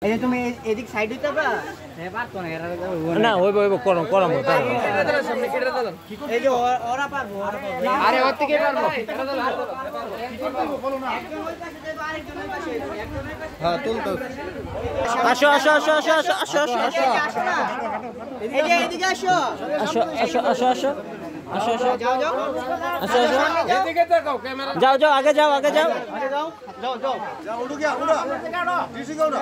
এই যে তুমি এদিক সাইড হইতে পারবা পারতো না না হইব হইব করম করম এই যে ওরা পারবো আরে ওর থেকে পারবো হ্যাঁ তুল তো আসো আসো আসো আসো আসো আসো আসো আসো এই যে এদিকে আসো আসো আসো আসো আসো আসো আসো যাও যাও আসো আসো এদিকে তাকাও ক্যামেরা যাও যাও আগে যাও আগে যাও আরে যাও যাও যাও যাও উড়ো গিয়া উড়ো দিছি গাও না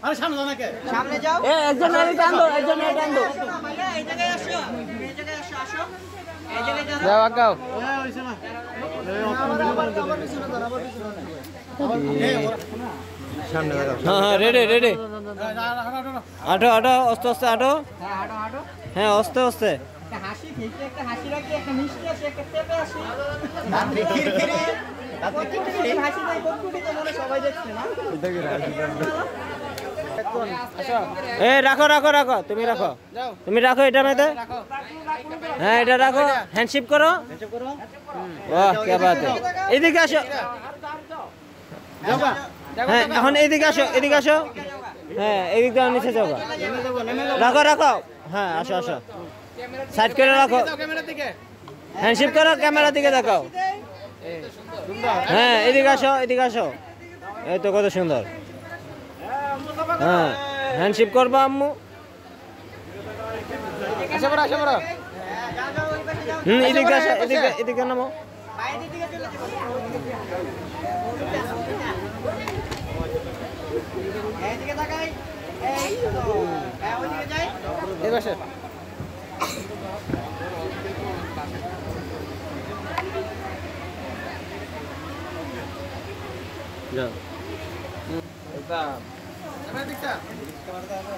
আরে সামনে যাও নাকি সামনে যাও এ একজন আরে টান দাও একজন আরে টান দাও ভাইয়া এই জায়গায় আসো এই জায়গায় আসো আসো এই জায়গায় যাও যাও আগাও হইছে না সামনে লাগাও হ্যাঁ হ্যাঁ রেডি রেডি আটো আটো আস্তে আস্তে আটো হ্যাঁ হাঁটো হাঁটো হ্যাঁ আস্তে আস্তে একটা হাসি খেতে একটা হাসি রাখি একটা মিষ্টি আসে একটা পেঁপে আসে রাত্রি খিরখিরে রাত্রি হাসি দেয় কতটুকু তোমরা সবাই দেখছে না এ রাখো রাখো রাখো তুমি রাখো তুমি রাখো এটা মেতে হ্যাঁ এটা রাখো হ্যান্ডশিপ করো বাহ কি বাত এদিকে আসো হ্যাঁ এখন এদিকে আসো এদিকে আসো হ্যাঁ এদিক দিয়ে নিচে যাও রাখো রাখো হ্যাঁ আসো আসো সাইড করে রাখো হ্যান্ডশিপ করো ক্যামেরা দিকে দেখাও হ্যাঁ এদিকে আসো এদিকে আসো এই তো কত সুন্দর হ্যাঁ হ্যান্ডশিপ করবো আম্মু আসো বড় আসো বড় এদিকে আসো এদিকে এদিকে নামো বাইরের দিকে চলে যাও এইদিকে তাকাই এই তো হ্যাঁ ওইদিকে যাই এই বসে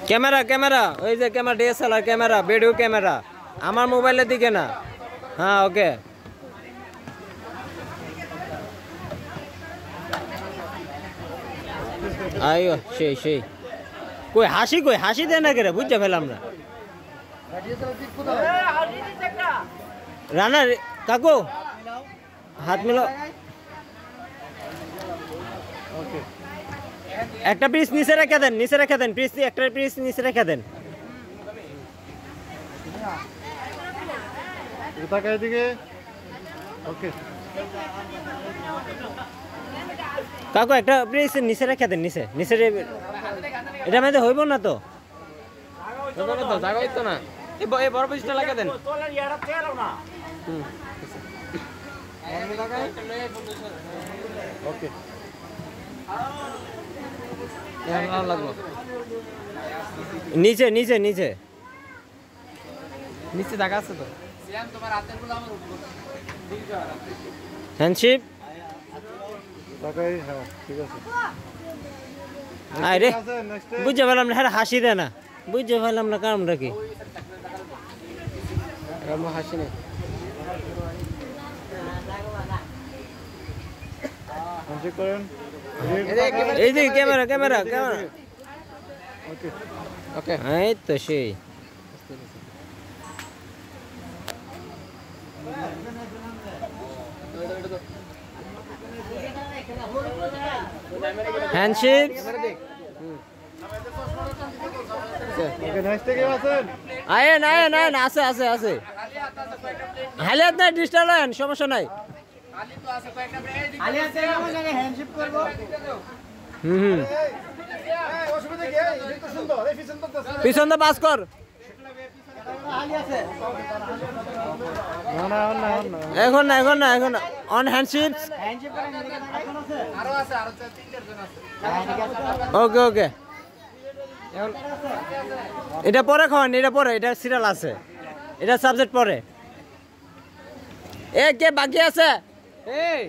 ক্যামেরা ক্যামেরা ওই যে camera DSLR camera video camera আমার মোবাইলের দিকে না হ্যাঁ ওকে আইও সেই সেই কই হাসি দেয় না কেরে বুঝতে পেলাম না রানা কাকু হাত মিলো একটা পিস নিচে রেখে দেন পিস একটা পিস নিচে রেখে দেন তাকাই এদিকে ওকে কাকু একটা পিস নিচে রেখে দেন নিচে এটা মধ্যে হইব না তো জায়গা হইতো না এই বড় পিসটা লাগা দেন ওকে নিচে নিচে নিচে নিচে জায়গা আছে তো হ্যান্ডশিপ তাকাই হ্যাঁ ঠিক আছে আরে নেক্সট বুঝতে পারলাম না হ্যাঁ হাসি দেয় না বুঝতে পারলাম না কারণটা কি হাসি নেই চেক করেন এই যে ক্যামেরা ক্যামেরা ক্যামেরা ওকে ওকে এই তো সেই হ্যান্ডশিপ ওকে নেক্সট কে আছেন আয়েন আয়েন আয়েন আছে আছে আছে হালিয়াত নাই ডিস্টার্ব নাই সমস্যা নাই আলিয়া আছে আমার জায়গায় হ্যান্ডশিপ করব হুম অসুবিধা কি এই তো সুন্দর এই পিছন তো পিছন তো পাস কর আলিয়া আছে না এখন না এখন না এখন অন হ্যান্ডশিপ হ্যান্ডশিপ করেন এদিকে তাকাই এখন আছে আরো আছে তিনজন আছে ওকে ওকে এটা পরে খাওয়ান এটা পরে এটা সিরিয়াল আছে এটা সাবজেক্ট পরে এ কে বাকি আছে এই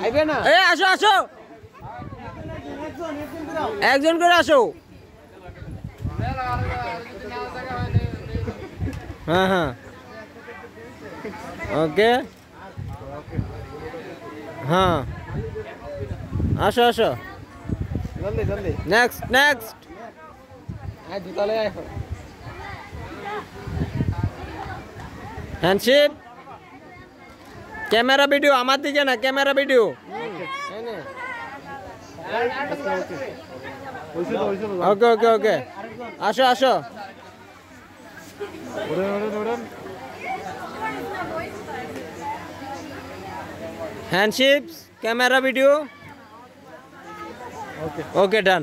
আইবে না এ আসো আসো একজন করে আসো হ্যাঁ হ্যাঁ ওকে হ্যাঁ আসো আসো জলদি জলদি নেক্সট নেক্সট হ্যান্ডশিপ ক্যামেরা ভিডিও আমার দিকে না ক্যামেরা ভিডিও ওকে ওকে ওকে আসো আসো হ্যান্ডশিপস ক্যামেরা ভিডিও ওকে ডান